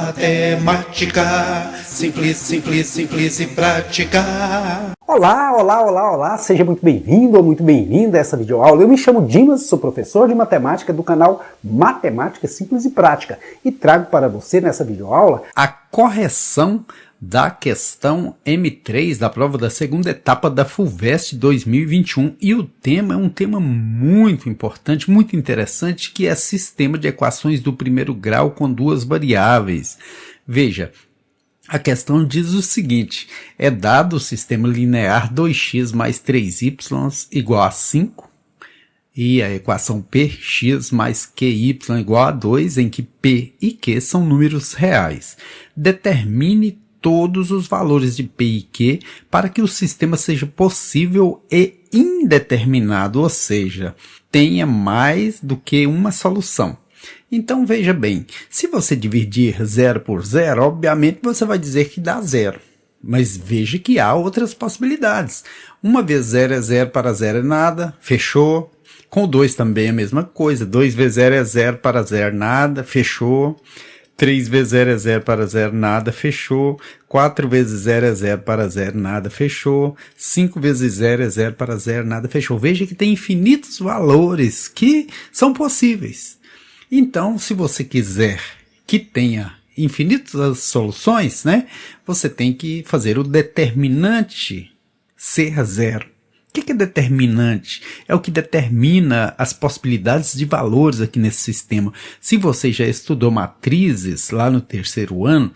Matemática, simples, simples, simples e prática. Olá, olá, olá, olá, seja muito bem-vindo ou muito bem-vinda a essa videoaula. Eu me chamo Dimas, sou professor de matemática do canal Matemática Simples e Prática e trago para você nessa videoaula a correção da questão M3 da prova da segunda etapa da FUVEST 2021 e o tema é um tema muito importante, muito interessante, que é sistema de equações do primeiro grau com duas variáveis. Veja, a questão diz o seguinte: é dado o sistema linear 2x mais 3y igual a 5 e a equação px mais qy igual a 2, em que p e q são números reais. Determine todos os valores de p e q para que o sistema seja possível e indeterminado, ou seja, tenha mais do que uma solução. Então veja bem, se você dividir 0 por 0, obviamente você vai dizer que dá 0. Mas veja que há outras possibilidades. Uma vez 0 é 0, para 0 é nada, fechou. Com 2 também é a mesma coisa. 2 vezes 0 é 0, para 0 nada, fechou. 3 vezes 0 é 0, para 0 nada, fechou. 4 vezes 0 é 0, para 0 nada, fechou. 5 vezes 0 é 0, para 0 nada, fechou. Veja que tem infinitos valores que são possíveis. Então, se você quiser que tenha infinitas soluções, né, você tem que fazer o determinante ser zero. O que é determinante? É o que determina as possibilidades de valores aqui nesse sistema. Se você já estudou matrizes lá no terceiro ano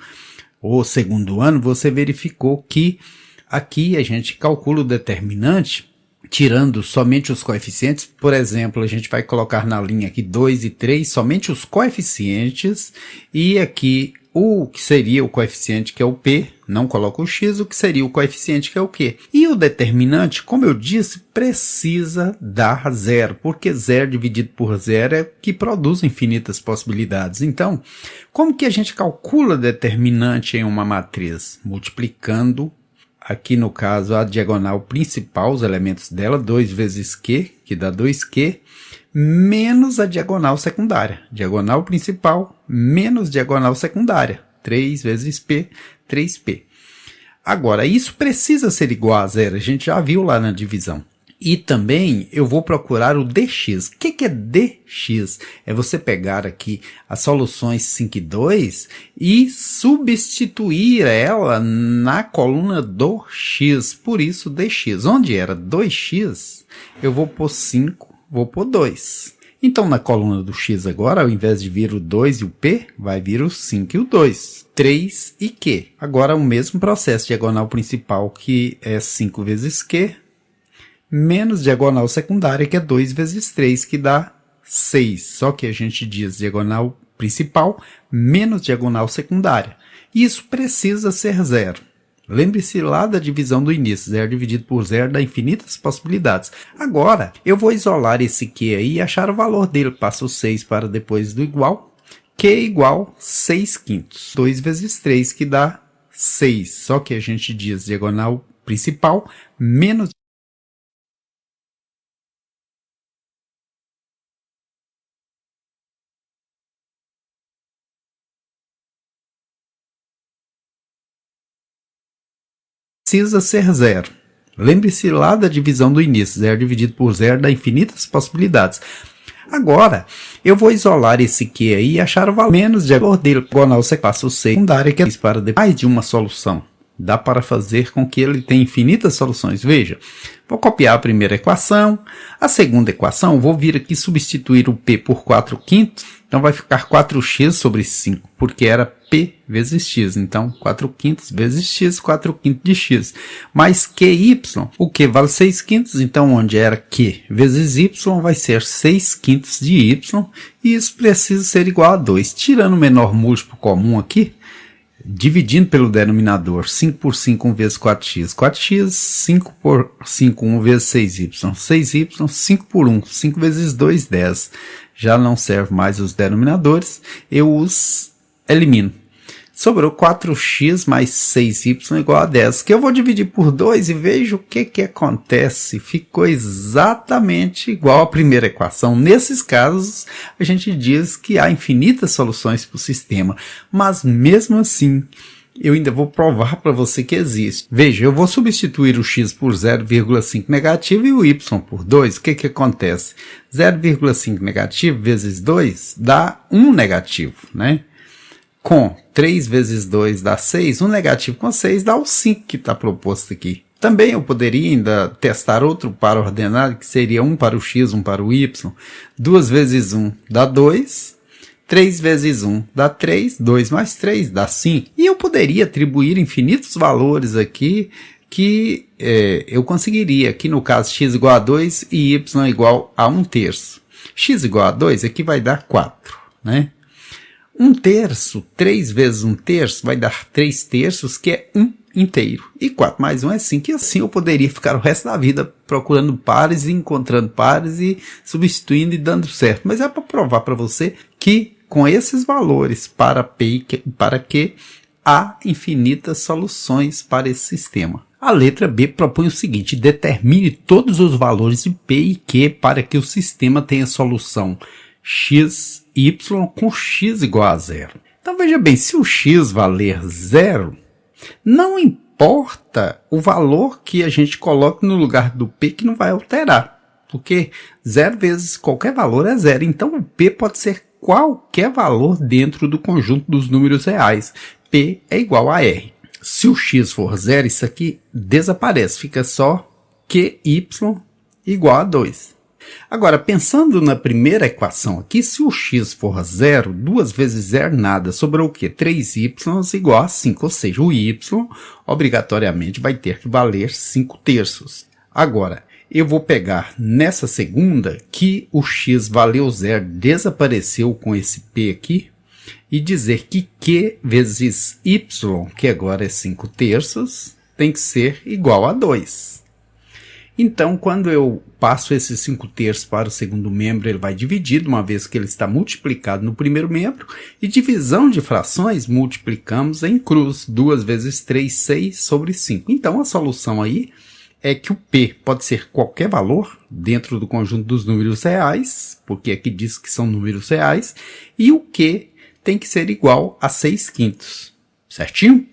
ou segundo ano, você verificou que aqui a gente calcula o determinante tirando somente os coeficientes. Por exemplo, a gente vai colocar na linha aqui 2 e 3 somente os coeficientes e aqui o que seria o coeficiente, que é o P, não coloca o X, o que seria o coeficiente, que é o Q. E o determinante, como eu disse, precisa dar zero, porque zero dividido por zero é que produz infinitas possibilidades. Então, como que a gente calcula determinante em uma matriz? Multiplicando, aqui no caso, a diagonal principal, os elementos dela, 2 vezes Q, que dá 2Q, menos a diagonal secundária. Diagonal principal menos diagonal secundária. 3 vezes P, 3P. Agora, isso precisa ser igual a zero. A gente já viu lá na divisão. E também eu vou procurar o dx. O que é dx? É você pegar aqui as soluções 5 e 2 e substituir ela na coluna do x. Por isso dx. Onde era 2x, eu vou pôr 5. Vou pôr 2. Então, na coluna do x agora, ao invés de vir o 2 e o p, vai vir o 5 e o 2. 3 e q. Agora, o mesmo processo. Diagonal principal, que é 5 vezes q, menos diagonal secundária, que é 2 vezes 3, que dá 6. Só que a gente diz diagonal principal menos diagonal secundária. Isso precisa ser zero. Lembre-se lá da divisão do início, 0 dividido por 0 dá infinitas possibilidades. Agora, eu vou isolar esse Q aí e achar o valor dele. Passo o 6 para depois do igual. Q igual 6 quintos. 2 vezes 3, que dá 6. Só que a gente diz diagonal principal menos precisa ser zero. Lembre-se lá da divisão do início, 0 dividido por 0 dá infinitas possibilidades. Agora, eu vou isolar esse Q aí e achar o valor menos de valor dele. Diagonal passa o secundário, que é para mais de uma solução. Dá para fazer com que ele tenha infinitas soluções. Veja, vou copiar a primeira equação. A segunda equação, vou vir aqui substituir o P por 4 quintos. Então vai ficar 4x sobre 5, porque era P vezes x. Então 4 quintos vezes x, 4 quintos de x. Mais QY, o Q vale 6 quintos, então onde era Q vezes Y vai ser 6 quintos de Y. E isso precisa ser igual a 2. Tirando o menor múltiplo comum aqui, dividindo pelo denominador, 5 por 5, 1 vezes 4x, 4x, 5 por 5, 1 vezes 6y, 6y, 5 por 1, 5 vezes 2, 10. Já não serve mais os denominadores, eu os elimino. Sobrou 4x mais 6y igual a 10, que eu vou dividir por 2 e vejo o que acontece. Ficou exatamente igual à primeira equação. Nesses casos, a gente diz que há infinitas soluções para o sistema, mas mesmo assim, eu ainda vou provar para você que existe. Veja, eu vou substituir o x por 0,5 negativo e o y por 2. O que acontece? 0,5 negativo vezes 2 dá 1 negativo, né? Com 3 vezes 2 dá 6, 1 negativo com 6 dá o 5 que está proposto aqui. Também eu poderia ainda testar outro par ordenado, que seria 1 para o x, 1 para o y. 2 vezes 1 dá 2, 3 vezes 1 dá 3, 2 mais 3 dá 5. E eu poderia atribuir infinitos valores aqui que eu conseguiria. Aqui no caso x igual a 2 e y igual a 1/3. X igual a 2 aqui vai dar 4, né? 1/3, 3 vezes 1/3 vai dar 3/3, que é 1 inteiro. E 4 mais 1 é 5. E assim eu poderia ficar o resto da vida procurando pares e encontrando pares e substituindo e dando certo. Mas é para provar para você que com esses valores para P e para Q há infinitas soluções para esse sistema. A letra B propõe o seguinte: determine todos os valores de P e Q para que o sistema tenha solução x, y com x igual a 0. Então veja bem, se o x valer 0, não importa o valor que a gente coloque no lugar do P, que não vai alterar, porque 0 vezes qualquer valor é 0, então o P pode ser qualquer valor dentro do conjunto dos números reais. P é igual a R. Se o x for 0, isso aqui desaparece, fica só QY igual a 2. Agora, pensando na primeira equação aqui, se o x for 0, 2 vezes 0 nada, sobrou o quê? 3y igual a 5, ou seja, o y obrigatoriamente vai ter que valer 5/3. Agora, eu vou pegar nessa segunda que o x valeu 0, desapareceu com esse p aqui, e dizer que q vezes y, que agora é 5/3, tem que ser igual a 2. Então, quando eu passo esse 5/3 para o segundo membro, ele vai dividido, uma vez que ele está multiplicado no primeiro membro, e divisão de frações multiplicamos em cruz, 2 vezes 3, 6 sobre 5. Então, a solução aí é que o P pode ser qualquer valor dentro do conjunto dos números reais, porque aqui diz que são números reais, e o Q tem que ser igual a 6/5, certinho?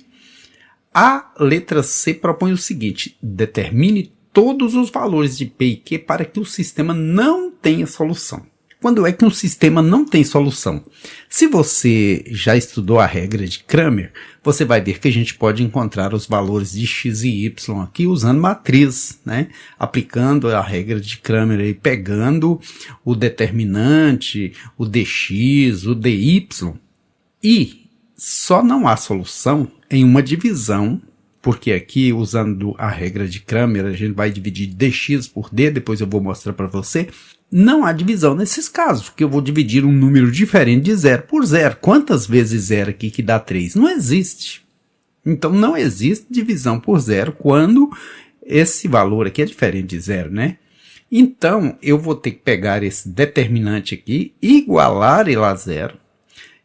A letra C propõe o seguinte: determine todos os valores de P e Q para que o sistema não tenha solução. Quando é que um sistema não tem solução? Se você já estudou a regra de Cramer, você vai ver que a gente pode encontrar os valores de x e y aqui usando matriz, né? Aplicando a regra de Cramer e pegando o determinante, o dx, o dy. E só não há solução em uma divisão, porque aqui, usando a regra de Cramer, a gente vai dividir dx por d, depois eu vou mostrar para você. Não há divisão nesses casos, porque eu vou dividir um número diferente de 0 por 0. Quantas vezes 0 aqui que dá 3? Não existe. Então, não existe divisão por 0 quando esse valor aqui é diferente de 0, né? Então, eu vou ter que pegar esse determinante aqui, igualar ele a 0.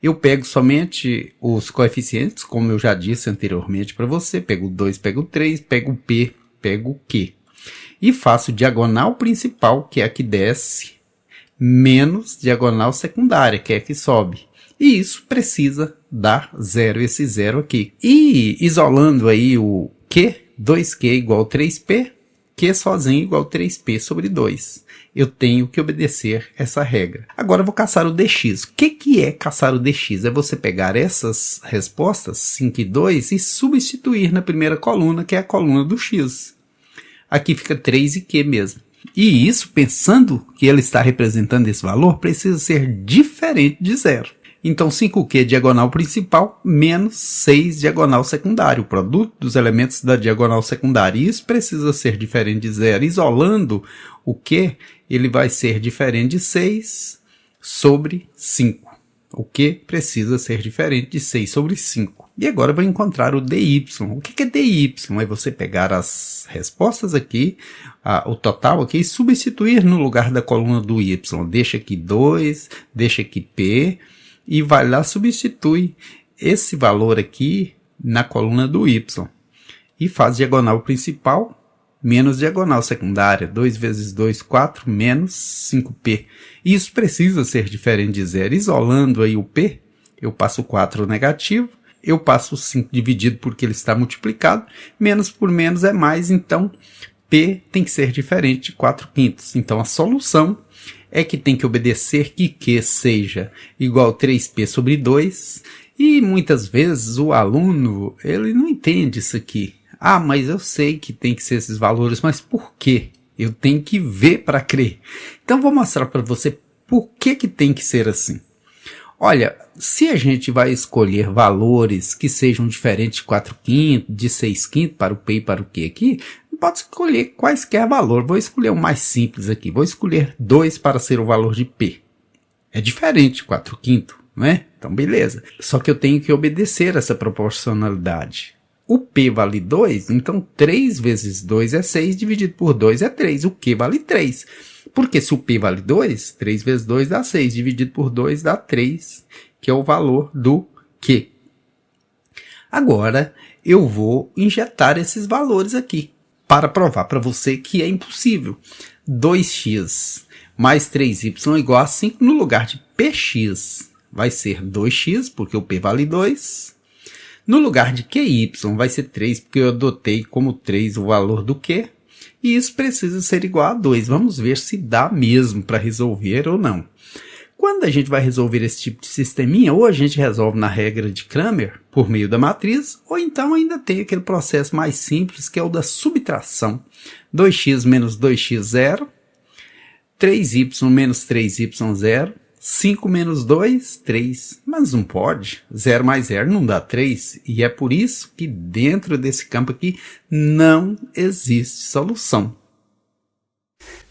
Eu pego somente os coeficientes, como eu já disse anteriormente para você. Pego o 2, pego o 3, pego o P, pego o Q. E faço diagonal principal, que é a que desce, menos diagonal secundária, que é a que sobe. E isso precisa dar 0, esse 0 aqui. E isolando aí o Q, 2Q igual a 3P, Q sozinho igual a 3P sobre 2. Eu tenho que obedecer essa regra. Agora eu vou caçar o dx. O que é caçar o dx? É você pegar essas respostas, 5 e 2, e substituir na primeira coluna, que é a coluna do x. Aqui fica 3 e Q mesmo. E isso, pensando que ele está representando esse valor, precisa ser diferente de 0. Então, 5Q diagonal principal menos 6 diagonal secundário. O produto dos elementos da diagonal secundária. E isso precisa ser diferente de 0. Isolando o Q, ele vai ser diferente de 6 sobre 5. O Q precisa ser diferente de 6 sobre 5. E agora eu vou encontrar o dy. O que é dy? É você pegar as respostas aqui, o total aqui, e substituir no lugar da coluna do y. Deixa aqui 2, deixa aqui p, e vai lá, substitui esse valor aqui na coluna do y e faz diagonal principal menos diagonal secundária. 2 vezes 2, 4, menos 5p. Isso precisa ser diferente de zero. Isolando aí o p, eu passo 4 negativo, eu passo 5 dividido porque ele está multiplicado, menos por menos é mais, então p tem que ser diferente de 4/5. Então a solução é que tem que obedecer que q seja igual a 3p sobre 2, e muitas vezes o aluno ele não entende isso aqui. Ah, mas eu sei que tem que ser esses valores, mas por quê? Eu tenho que ver para crer. Então vou mostrar para você por que tem que ser assim. Olha, se a gente vai escolher valores que sejam diferentes de 4/5, de 6/5 para o p e para o q aqui, não pode escolher quaisquer valor. Vou escolher o mais simples aqui. Vou escolher 2 para ser o valor de p. É diferente de 4/5, não é? Então beleza. Só que eu tenho que obedecer essa proporcionalidade. O p vale 2, então 3 vezes 2 é 6, dividido por 2 é 3. O q vale 3. Porque se o p vale 2, 3 vezes 2 dá 6, dividido por 2 dá 3, que é o valor do q. Agora, eu vou injetar esses valores aqui, para provar para você que é impossível. 2x mais 3y igual a 5, no lugar de px vai ser 2x, porque o p vale 2. No lugar de QY vai ser 3, porque eu adotei como 3 o valor do Q. E isso precisa ser igual a 2. Vamos ver se dá mesmo para resolver ou não. Quando a gente vai resolver esse tipo de sisteminha, ou a gente resolve na regra de Cramer, por meio da matriz, ou então ainda tem aquele processo mais simples, que é o da subtração. 2x menos 2x, 0. 3y menos 3y, 0. 5 menos 2, 3. Mas não pode. 0 mais 0 não dá 3. E é por isso que dentro desse campo aqui não existe solução.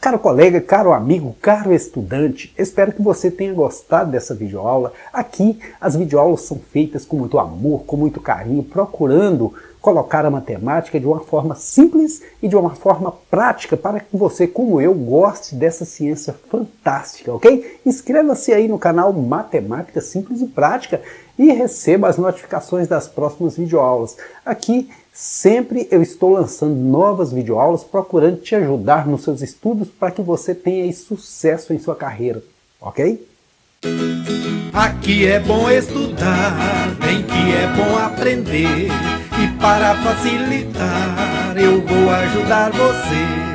Caro colega, caro amigo, caro estudante, espero que você tenha gostado dessa videoaula. Aqui as videoaulas são feitas com muito amor, com muito carinho, procurando colocar a matemática de uma forma simples e de uma forma prática para que você, como eu, goste dessa ciência fantástica, ok? Inscreva-se aí no canal Matemática Simples e Prática e receba as notificações das próximas videoaulas. Aqui sempre eu estou lançando novas videoaulas procurando te ajudar nos seus estudos para que você tenha aí sucesso em sua carreira, ok? Aqui é bom estudar, bem que é bom aprender. E para facilitar, eu vou ajudar você.